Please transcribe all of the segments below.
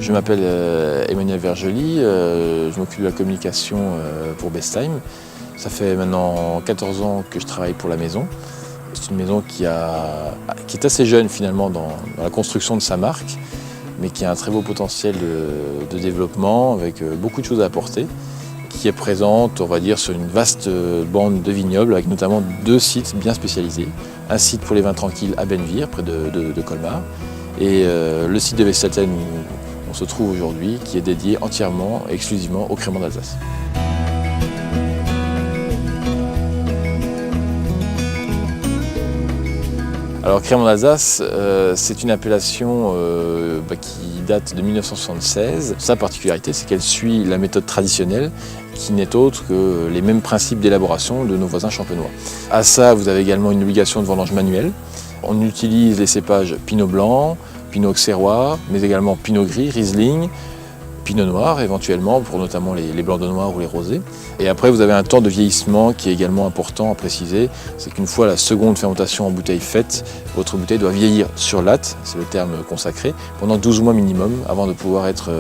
Je m'appelle Emmanuel Vergely, je m'occupe de la communication pour Bestheim. Ça fait maintenant 14 ans que je travaille pour la maison. C'est une maison qui est assez jeune finalement dans la construction de sa marque, mais qui a un très beau potentiel de développement avec beaucoup de choses à apporter, qui est présente, on va dire, sur une vaste bande de vignobles avec notamment 2 sites bien spécialisés. Un site pour les vins tranquilles à Bennevire, près de Colmar, et le site de Westhatten où on se trouve aujourd'hui, qui est dédié entièrement et exclusivement au crémant d'Alsace. Alors crémant d'Alsace, c'est une appellation qui date de 1976. Sa particularité, c'est qu'elle suit la méthode traditionnelle, qui n'est autre que les mêmes principes d'élaboration de nos voisins champenois. À ça, vous avez également une obligation de vendange manuelle. On utilise les cépages Pinot blanc, Pinot auxerrois, mais également Pinot gris, Riesling, Pinot noir éventuellement, pour notamment les blancs de noir ou les rosés. Et après, vous avez un temps de vieillissement qui est également important à préciser. C'est qu'une fois la seconde fermentation en bouteille faite, votre bouteille doit vieillir sur latte, c'est le terme consacré, pendant 12 mois minimum avant de pouvoir être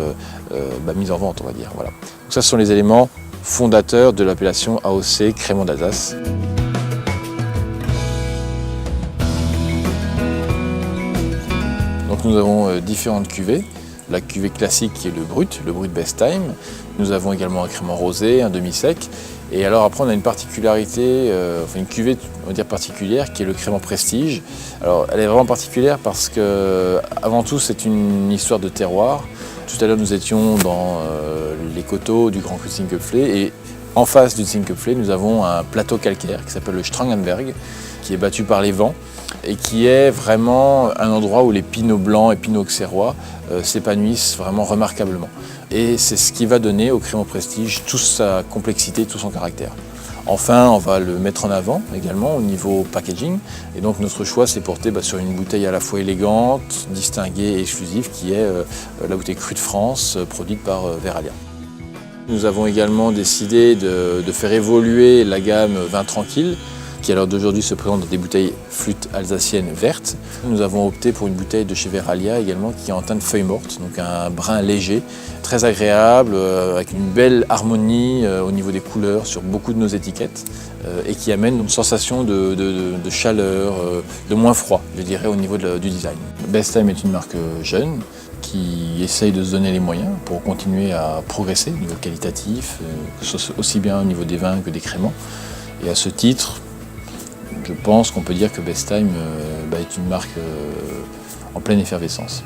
mise en vente, on va dire. Voilà. Donc ça, ce sont les éléments fondateurs de l'appellation AOC Crémant d'Alsace. Donc nous avons différentes cuvées. La cuvée classique qui est le brut Bestheim. Nous avons également un crémant rosé, un demi-sec. Et alors après on a une particularité, une cuvée on va dire particulière qui est le crémant prestige. Alors elle est vraiment particulière parce que avant tout c'est une histoire de terroir. Tout à l'heure nous étions dans les coteaux du Grand Cru de Sinqueplé et en face du Sinqueplé nous avons un plateau calcaire qui s'appelle le Strangenberg, qui est battu par les vents et qui est vraiment un endroit où les pinots blancs et pinots auxerrois s'épanouissent vraiment remarquablement. Et c'est ce qui va donner au crémant prestige toute sa complexité, tout son caractère. Enfin, on va le mettre en avant également au niveau packaging. Et donc notre choix s'est porté sur une bouteille à la fois élégante, distinguée et exclusive, qui est la bouteille Crue de France, produite par Veralia. Nous avons également décidé de faire évoluer la gamme vin tranquille, qui à l'heure d'aujourd'hui se présente dans des bouteilles flûte alsaciennes vertes. Nous avons opté pour une bouteille de chez Veralia également qui est en teinte feuille morte, donc un brun léger, très agréable, avec une belle harmonie au niveau des couleurs sur beaucoup de nos étiquettes et qui amène une sensation de chaleur, de moins froid, je dirais, au niveau du design. Bestheim est une marque jeune qui essaye de se donner les moyens pour continuer à progresser au niveau qualitatif, que ce soit aussi bien au niveau des vins que des crémants. Et à ce titre, je pense qu'on peut dire que Bestheim est une marque en pleine effervescence.